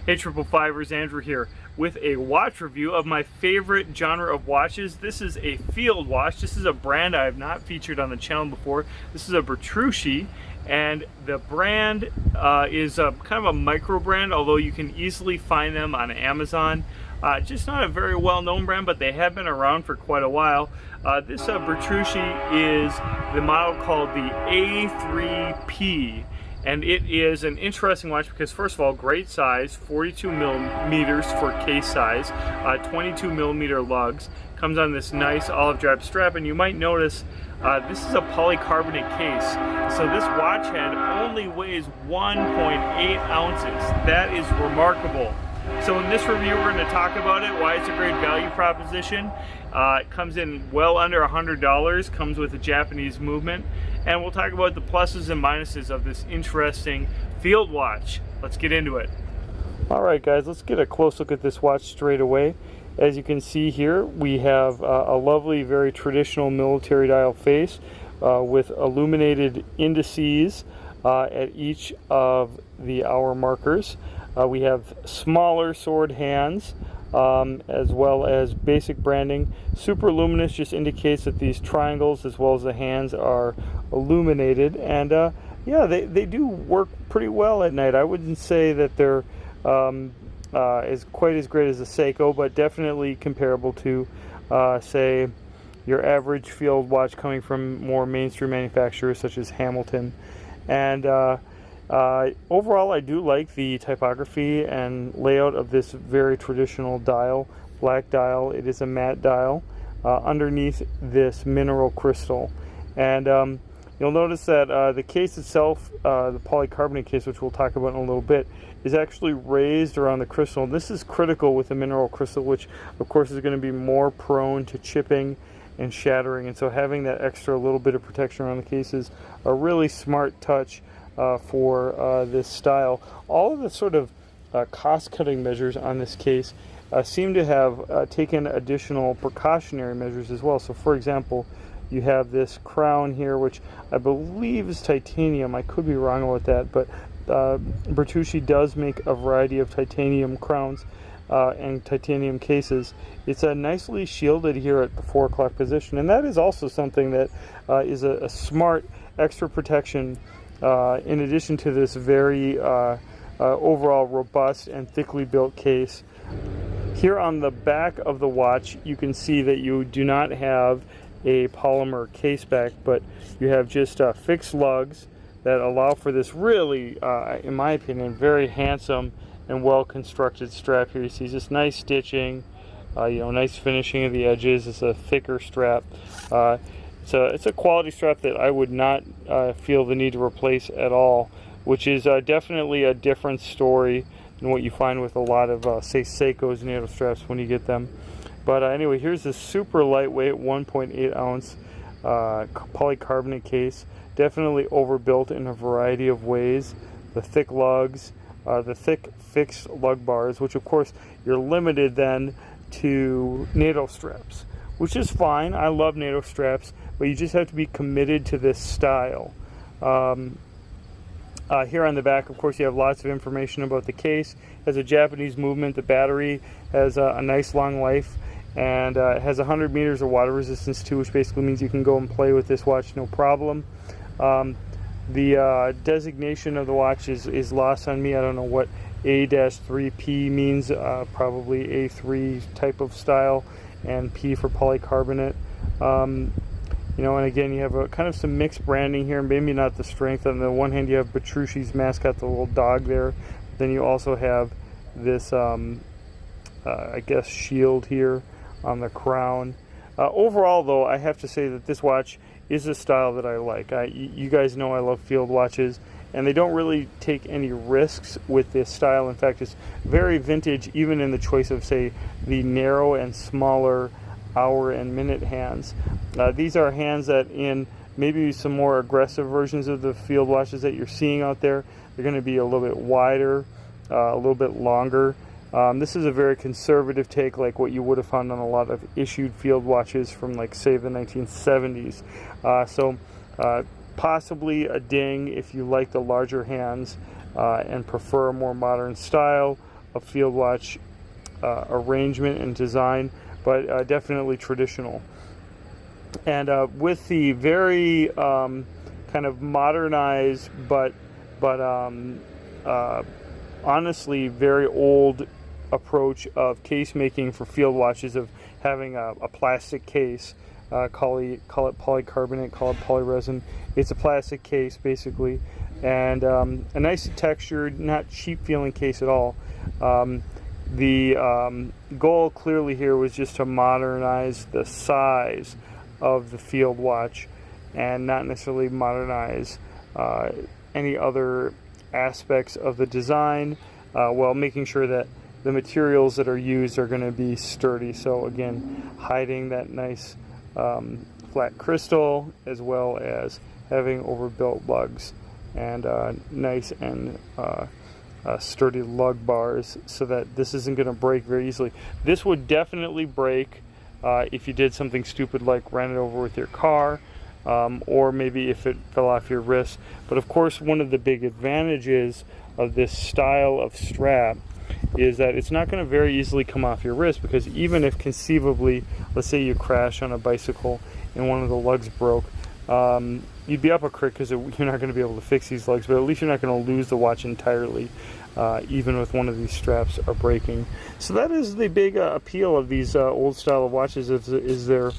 Hey Triple Fivers, Andrew here with a watch review of my favorite genre of watches. This is a field watch. This is a brand I have not featured on the channel before. This is a Bertucci, and the brand is kind of a micro brand, although you can easily find them on Amazon. Just not a very well-known brand, but they have been around for quite a while. This Bertucci is the model called the A-3P. And it is an interesting watch because, first of all, great size, 42 millimeters for case size, 22 millimeter lugs. Comes on this nice olive drab strap, and you might notice this is a polycarbonate case. So this watch head only weighs 1.8 ounces. That is remarkable. So in this review, we're going to talk about it, why it's a great value proposition. It comes in well under $100, comes with a Japanese movement, and we'll talk about the pluses and minuses of this interesting field watch. Let's get into it. All right, guys, let's get a close look at this watch straight away. As you can see here, we have a lovely, very traditional military dial face with illuminated indices at each of the hour markers. We have smaller sword hands, as well as basic branding. Super luminous just indicates that these triangles as well as the hands are illuminated, and yeah, they do work pretty well at night. I wouldn't say that they're quite as great as a Seiko, but definitely comparable to say your average field watch coming from more mainstream manufacturers such as Hamilton. And overall, I do like the typography and layout of this very traditional dial, black dial. It is a matte dial underneath this mineral crystal. And you'll notice that the case itself, the polycarbonate case, which we'll talk about in a little bit, is actually raised around the crystal. And this is critical with the mineral crystal, which of course is going to be more prone to chipping and shattering. And so having that extra little bit of protection around the case is a really smart touch for this style. All of the sort of cost-cutting measures on this case seem to have taken additional precautionary measures as well. So for example, you have this crown here, which I believe is titanium. I could be wrong about that, but Bertucci does make a variety of titanium crowns and titanium cases. It's nicely shielded here at the 4 o'clock position, and that is also something that is a smart extra protection in addition to this very overall robust and thickly built case. Here on the back of the watch, you can see that you do not have a polymer case back, but you have just fixed lugs that allow for this really, in my opinion, very handsome and well constructed strap here. You see just nice stitching, nice finishing of the edges. It's a thicker strap. So it's a quality strap that I would not feel the need to replace at all, which is definitely a different story than what you find with a lot of, say, Seiko's NATO straps when you get them. But anyway, here's this super lightweight 1.8 ounce polycarbonate case. Definitely overbuilt in a variety of ways. The thick lugs, the thick fixed lug bars, which of course you're limited then to NATO straps, which is fine. I love NATO straps, but you just have to be committed to this style. Here on the back, of course, you have lots of information about the case. It has a Japanese movement. The battery has a nice long life, and it has 100 meters of water resistance too, which basically means you can go and play with this watch no problem. The designation of the watch is lost on me. I don't know what A-3P means, probably A3 type of style, and P for polycarbonate. And again, you have a kind of some mixed branding here, maybe not the strength. On the one hand, you have Bertucci's mascot, the little dog there. Then you also have this, I guess, shield here on the crown. Overall, though, I have to say that this watch is a style that I like. You guys know I love field watches, and they don't really take any risks with this style. In fact, it's very vintage, even in the choice of, say, the narrow and smaller hour and minute hands. These are hands that in maybe some more aggressive versions of the field watches that you're seeing out there, they're going to be a little bit wider, a little bit longer. This is a very conservative take, like what you would have found on a lot of issued field watches from, like, say, the 1970s. So possibly a ding if you like the larger hands and prefer a more modern style. field watch arrangement and design, but definitely traditional. And with the very kind of modernized, but honestly very old approach of case making for field watches, of having a plastic case, call it poly-carbonate, call it polyresin. It's a plastic case basically, and a nice textured, not cheap feeling case at all. The goal clearly here was just to modernize the size of the field watch, and not necessarily modernize any other aspects of the design, while making sure that the materials that are used are going to be sturdy. So again, hiding that nice flat crystal, as well as having overbuilt lugs and nice and sturdy lug bars, so that this isn't going to break very easily. This would definitely break if you did something stupid like ran it over with your car, or maybe if it fell off your wrist. But of course, one of the big advantages of this style of strap is that it's not going to very easily come off your wrist, because even if conceivably, let's say you crash on a bicycle and one of the lugs broke, you'd be up a creek because you're not going to be able to fix these lugs, but at least you're not going to lose the watch entirely, even with one of these straps are breaking. So that is the big appeal of these old style of watches, is their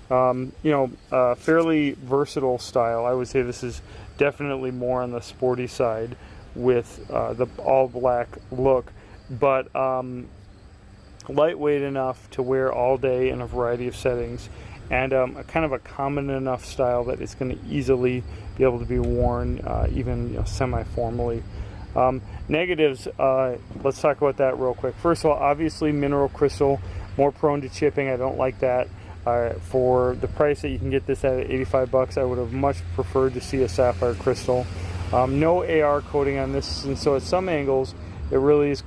fairly versatile style. I would say this is definitely more on the sporty side with the all black look, but lightweight enough to wear all day in a variety of settings, and a kind of a common enough style that it's going to easily be able to be worn, even semi-formally. Negatives, let's talk about that real quick. First of all, obviously mineral crystal, more prone to chipping. I don't like that. For the price that you can get this at $85, I would have much preferred to see a sapphire crystal. No AR coating on this, and so at some angles it really is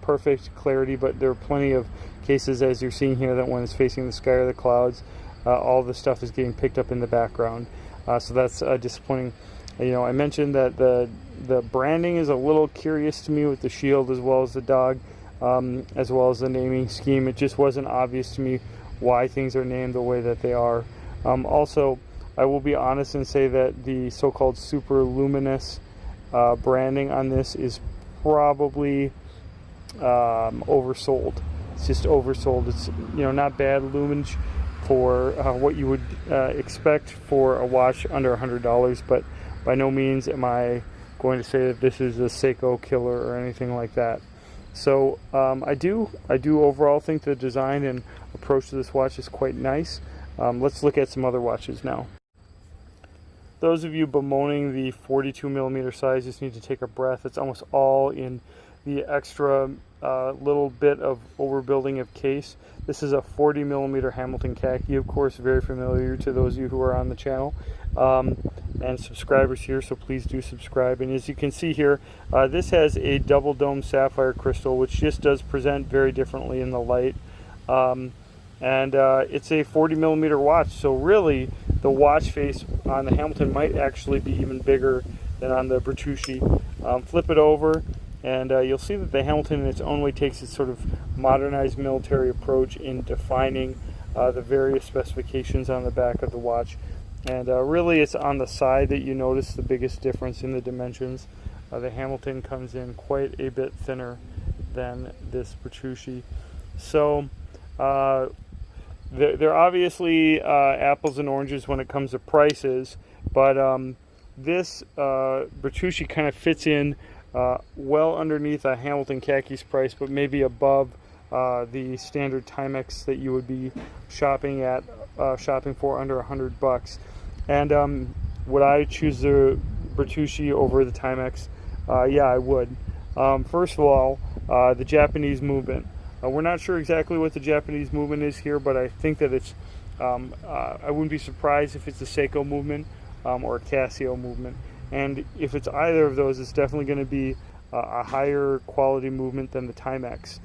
perfect clarity, but there are plenty of cases, as you're seeing here, that when it's facing the sky or the clouds, all the stuff is getting picked up in the background, so that's disappointing. I mentioned that the branding is a little curious to me with the shield as well as the dog, as well as the naming scheme. It just wasn't obvious to me why things are named the way that they are. Also, I will be honest and say that the so-called super luminous branding on this is probably oversold. It's just oversold. It's not bad lumenage for what you would expect for a watch under $100, but by no means am I going to say that this is a Seiko killer or anything like that. So I do overall think the design and approach to this watch is quite nice. Let's look at some other watches now. Those of you bemoaning the 42mm size just need to take a breath. It's almost all in the extra little bit of overbuilding of case. This is a 40mm Hamilton khaki, of course, very familiar to those of you who are on the channel and subscribers here, so please do subscribe. And as you can see here, this has a double dome sapphire crystal, which just does present very differently in the light. And it's a 40mm watch, so really the watch face on the Hamilton might actually be even bigger than on the Bertucci. Flip it over, and you'll see that the Hamilton in its own way takes its sort of modernized military approach in defining the various specifications on the back of the watch. And really it's on the side that you notice the biggest difference in the dimensions. The Hamilton comes in quite a bit thinner than this Bertucci. So they're obviously apples and oranges when it comes to prices, but this Bertucci kind of fits in well underneath a Hamilton khaki's price, but maybe above the standard Timex that you would be shopping for under $100. And would I choose the Bertucci over the Timex? Yeah, I would. First of all, the Japanese movement. We're not sure exactly what the Japanese movement is here, but I think that it's, I wouldn't be surprised if it's a Seiko movement or a Casio movement. And if it's either of those, it's definitely going to be a higher quality movement than the Timex.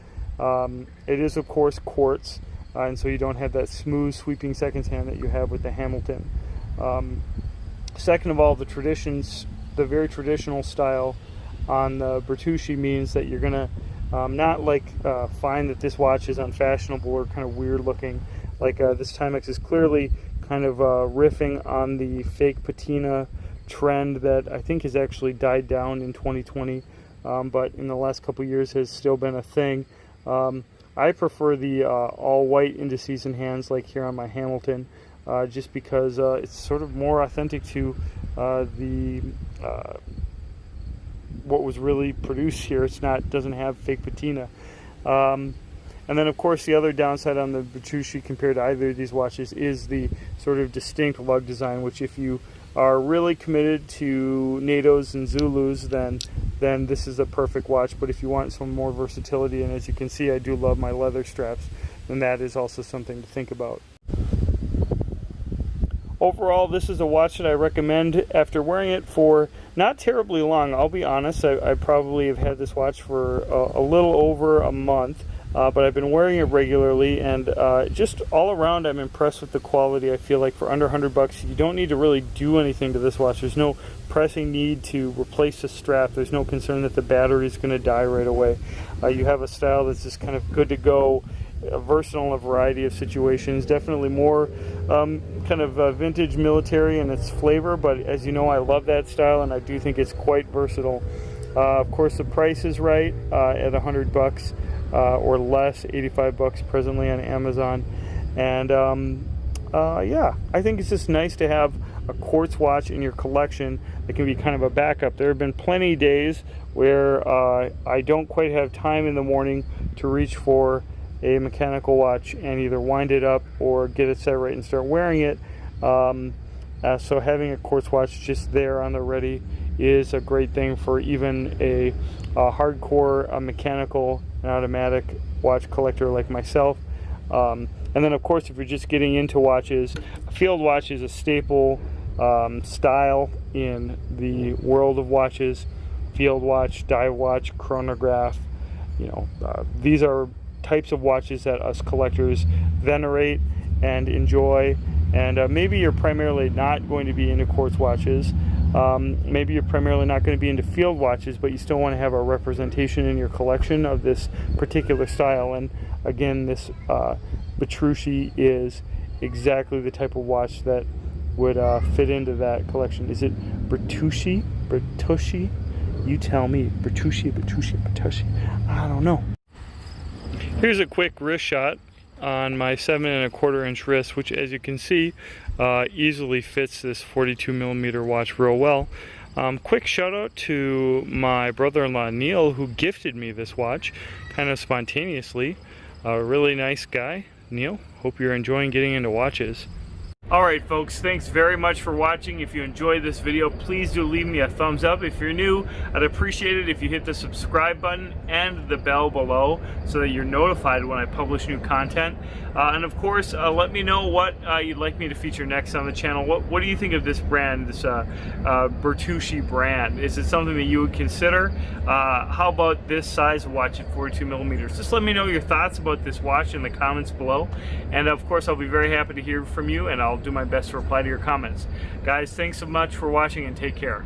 It is, of course, quartz, and so you don't have that smooth, sweeping seconds hand that you have with the Hamilton. Second of all, the very traditional style on the Bertucci means that you're going to Not like find that this watch is unfashionable or kind of weird looking. Like this Timex is clearly kind of riffing on the fake patina trend that I think has actually died down in 2020, but in the last couple years has still been a thing. I prefer the all white indices and hands like here on my Hamilton, just because it's sort of more authentic to the what was really produced here. It's not, doesn't have fake patina. And then of course the other downside on the Bertucci compared to either of these watches is the sort of distinct lug design, which if you are really committed to NATOs and Zulus, then this is a perfect watch. But if you want some more versatility, and as you can see I do love my leather straps, then that is also something to think about. Overall, this is a watch that I recommend after wearing it for not terribly long. I'll be honest, I probably have had this watch for a little over a month, but I've been wearing it regularly, and just all around I'm impressed with the quality. I feel like for under $100 you don't need to really do anything to this watch. There's no pressing need to replace the strap. There's no concern that the battery is going to die right away. You have a style that's just kind of good to go, versatile in a variety of situations. Definitely more kind of vintage military in its flavor, but as you know I love that style and I do think it's quite versatile. Of course the price is right at $100 or less, $85 presently on Amazon, and yeah, I think it's just nice to have a quartz watch in your collection that can be kind of a backup. There have been plenty of days where I don't quite have time in the morning to reach for a mechanical watch and either wind it up or get it set right and start wearing it. So having a quartz watch just there on the ready is a great thing for even a hardcore mechanical and automatic watch collector like myself. And then of course if you're just getting into watches, a field watch is a staple style in the world of watches. Field watch, dive watch, chronograph, you know, these are types of watches that us collectors venerate and enjoy. And maybe you're primarily not going to be into quartz watches, maybe you're primarily not going to be into field watches, but you still want to have a representation in your collection of this particular style. And again, this Bertucci is exactly the type of watch that would fit into that collection. Is it Bertucci? Bertucci? You tell me. Bertucci, Bertucci, Bertucci. I don't know. Here's a quick wrist shot on my 7 1/4 inch wrist, which as you can see easily fits this 42mm watch real well. Quick shout out to my brother-in-law Neil, who gifted me this watch kind of spontaneously. A really nice guy, Neil. Hope you're enjoying getting into watches. Alright folks, thanks very much for watching. If you enjoyed this video, please do leave me a thumbs up. If you're new, I'd appreciate it if you hit the subscribe button and the bell below so that you're notified when I publish new content. And of course, let me know what you'd like me to feature next on the channel. What do you think of this brand, this Bertucci brand? Is it something that you would consider? How about this size watch at 42mm? Just let me know your thoughts about this watch in the comments below. And of course, I'll be very happy to hear from you, and I'll do my best to reply to your comments. Guys, thanks so much for watching and take care.